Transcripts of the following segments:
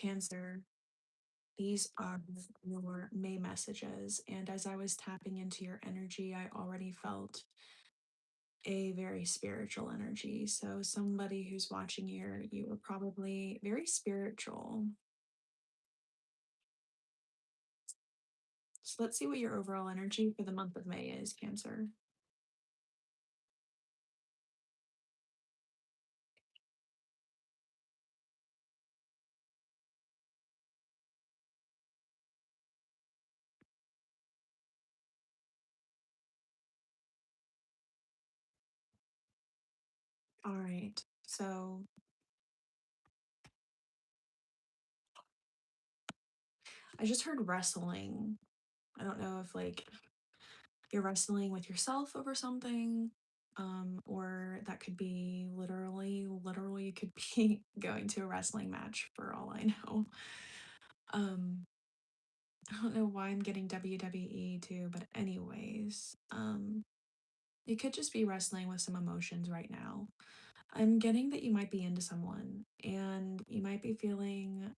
Cancer, these are your May messages. And as I was tapping into your energy, I already felt a very spiritual energy. So, somebody who's watching here, you are probably very spiritual. So, let's see what your overall energy for the month of May is, Cancer. All right. So, I just heard wrestling. I don't know if you're wrestling with yourself over something, or that could be literally you could be going to a wrestling match for all I know. um I don't know why I'm getting WWE too, but anyways, you could just be wrestling with some emotions right now. I'm getting that you might be into someone and you might be feeling,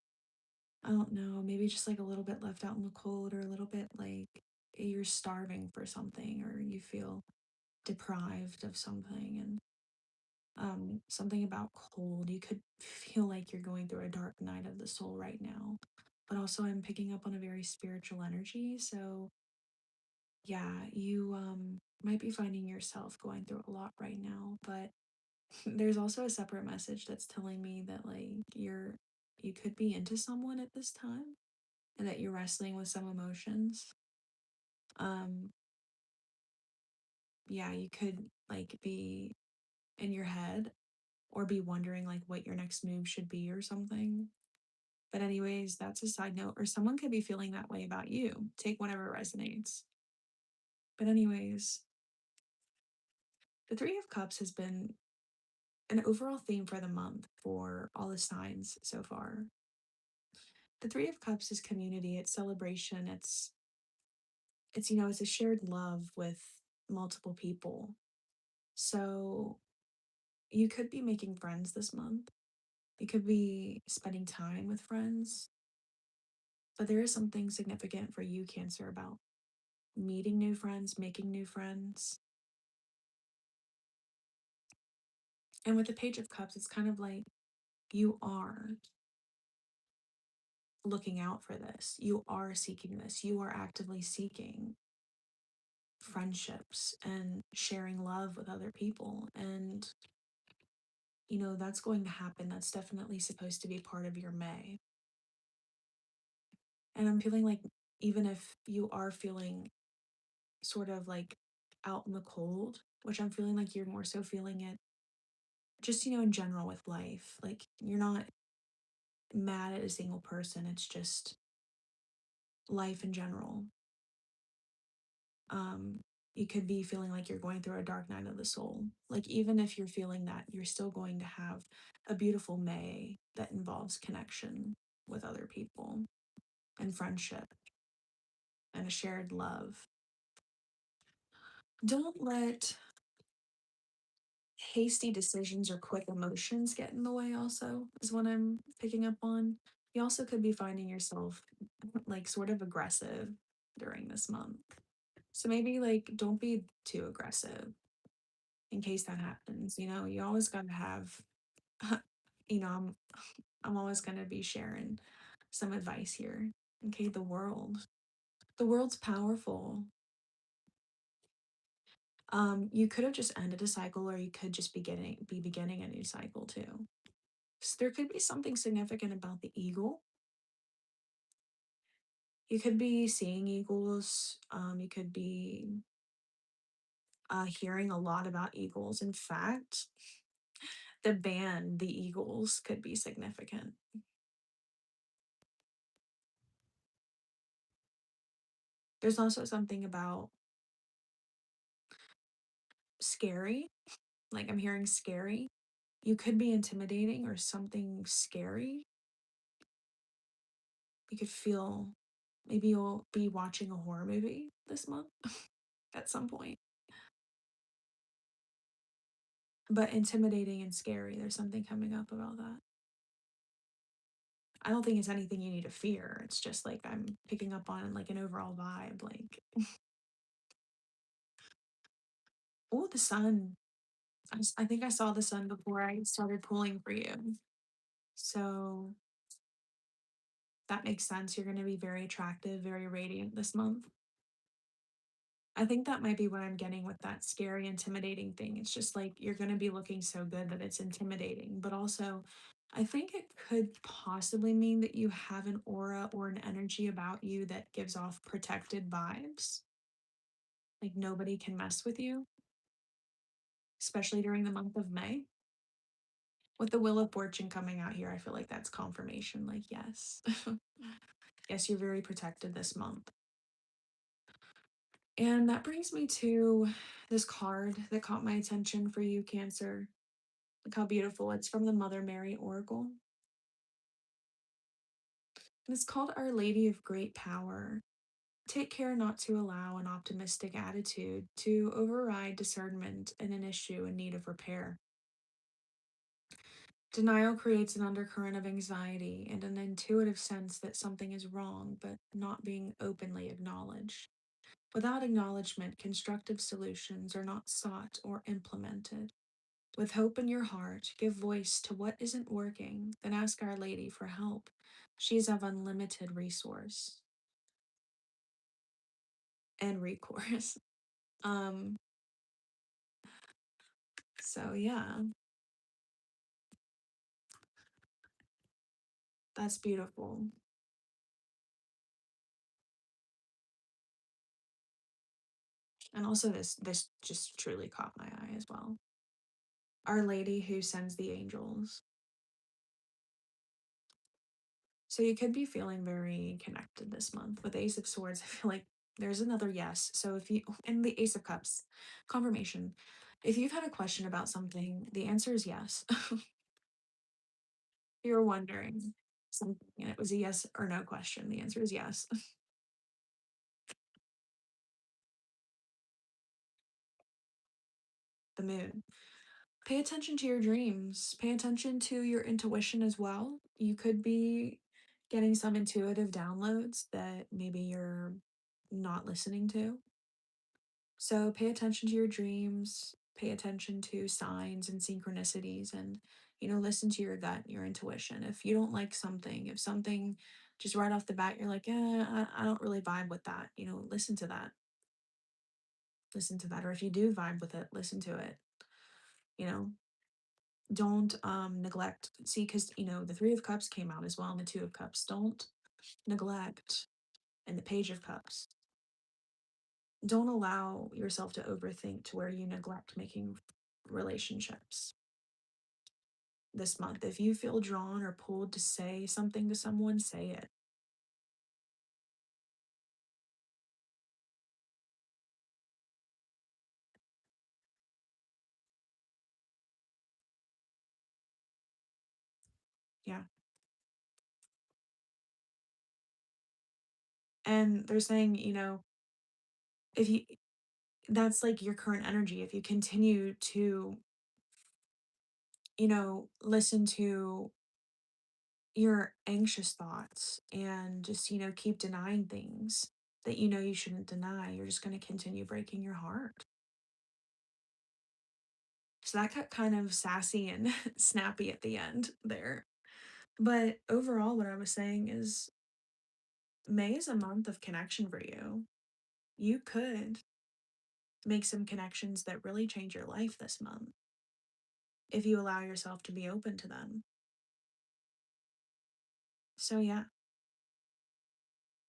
I don't know, maybe just like a little bit left out in the cold, or a little bit like you're starving for something, or you feel deprived of something. And something about cold, you could feel like you're going through a dark night of the soul right now. But also I'm picking up on a very spiritual energy. So yeah, you might be finding yourself going through a lot right now. But there's also a separate message that's telling me that you could be into someone at this time, and that you're wrestling with some emotions. um yeah, you could be in your head, or be wondering what your next move should be or something. But anyways, that's a side note, or someone could be feeling that way about you. Take whatever resonates. But anyways, the 3 of Cups has been an overall theme for the month for all the signs so far. The 3 of Cups is community, it's celebration, it's a shared love with multiple people. So you could be making friends this month. You could be spending time with friends, but there is something significant for you, Cancer, about meeting new friends, making new friends. And with the Page of Cups, it's kind of like you are looking out for this. You are seeking this. You are actively seeking friendships and sharing love with other people. And, that's going to happen. That's definitely supposed to be part of your May. And I'm feeling like even if you are feeling sort of out in the cold, which I'm feeling like you're more so feeling it just, in general with life, like you're not mad at a single person. It's just life in general. Um, you could be feeling like you're going through a dark night of the soul. Like, even if you're feeling that, you're still going to have a beautiful May that involves connection with other people and friendship and a shared love. Don't let hasty decisions or quick emotions get in the way, also, is what I'm picking up on. You also could be finding yourself sort of aggressive during this month. So maybe don't be too aggressive in case that happens. You always got to have, you know, I'm, I'm always going to be sharing some advice here. Okay, the world's powerful. You could have just ended a cycle, or you could just be beginning a new cycle too. So there could be something significant about the eagle. You could be seeing eagles. You could be hearing a lot about eagles. In fact, the band, the Eagles, could be significant. There's also something about scary. Like, I'm hearing scary. You could be intimidating or something scary. You could feel, maybe you'll be watching a horror movie this month at some point. But intimidating and scary, there's something coming up about that. I don't think it's anything you need to fear. It's just like I'm picking up on like an overall vibe. Like, oh, the sun. I think I saw the sun before I started pulling for you. So that makes sense. You're going to be very attractive, very radiant this month. I think that might be what I'm getting with that scary, intimidating thing. It's just like you're going to be looking so good that it's intimidating. But also, I think it could possibly mean that you have an aura or an energy about you that gives off protected vibes. Like nobody can mess with you, especially during the month of May. With the Wheel of Fortune coming out here, I feel like that's confirmation. Like, yes, yes, you're very protected this month. And that brings me to this card that caught my attention for you, Cancer. Look how beautiful. It's from the Mother Mary Oracle. And it's called Our Lady of Great Power. Take care not to allow an optimistic attitude to override discernment in an issue in need of repair. Denial creates an undercurrent of anxiety and an intuitive sense that something is wrong, but not being openly acknowledged. Without acknowledgement, constructive solutions are not sought or implemented. With hope in your heart, give voice to what isn't working, then ask Our Lady for help. She is of unlimited resource and recourse. Um, so yeah, that's beautiful. And also this just truly caught my eye as well. Our Lady who sends the angels. So you could be feeling very connected this month. With Ace of Swords, I feel like there's another yes. So if you, and the Ace of Cups, confirmation. If you've had a question about something, the answer is yes. You were wondering something and it was a yes or no question. The answer is yes. The moon. Pay attention to your dreams. Pay attention to your intuition as well. You could be getting some intuitive downloads that maybe you're not listening to. So pay attention to your dreams, pay attention to signs and synchronicities, and, listen to your gut, your intuition. If you don't like something, if something just right off the bat, you're like, I don't really vibe with that, listen to that. Listen to that. Or if you do vibe with it, listen to it. You know, don't neglect. See, because, the Three of Cups came out as well, and the Two of Cups. Don't neglect, and the Page of Cups. Don't allow yourself to overthink to where you neglect making relationships this month. If you feel drawn or pulled to say something to someone, say it. Yeah. And they're saying, if you, that's like your current energy. If you continue to, listen to your anxious thoughts and just, keep denying things that you shouldn't deny, you're just going to continue breaking your heart. So that got kind of sassy and snappy at the end there. But overall, what I was saying is May is a month of connection for you. You could make some connections that really change your life this month if you allow yourself to be open to them. So, yeah,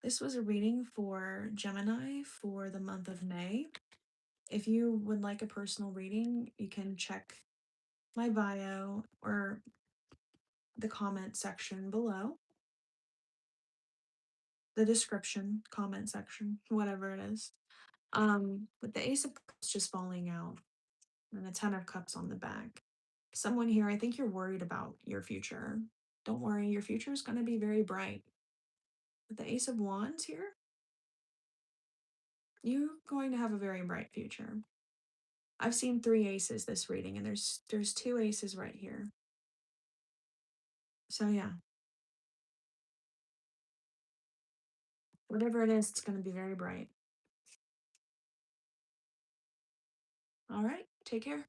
this was a reading for Gemini for the month of May. If you would like a personal reading, you can check my bio or the comment section below, the description, comment section, whatever it is. With the Ace of Cups just falling out and the Ten of Cups on the back. Someone here, I think you're worried about your future. Don't worry, your future is going to be very bright. With the Ace of Wands here, you're going to have a very bright future. I've seen three aces this reading, and there's two aces right here. So yeah, Whatever it is, it's going to be very bright. All right. Take care.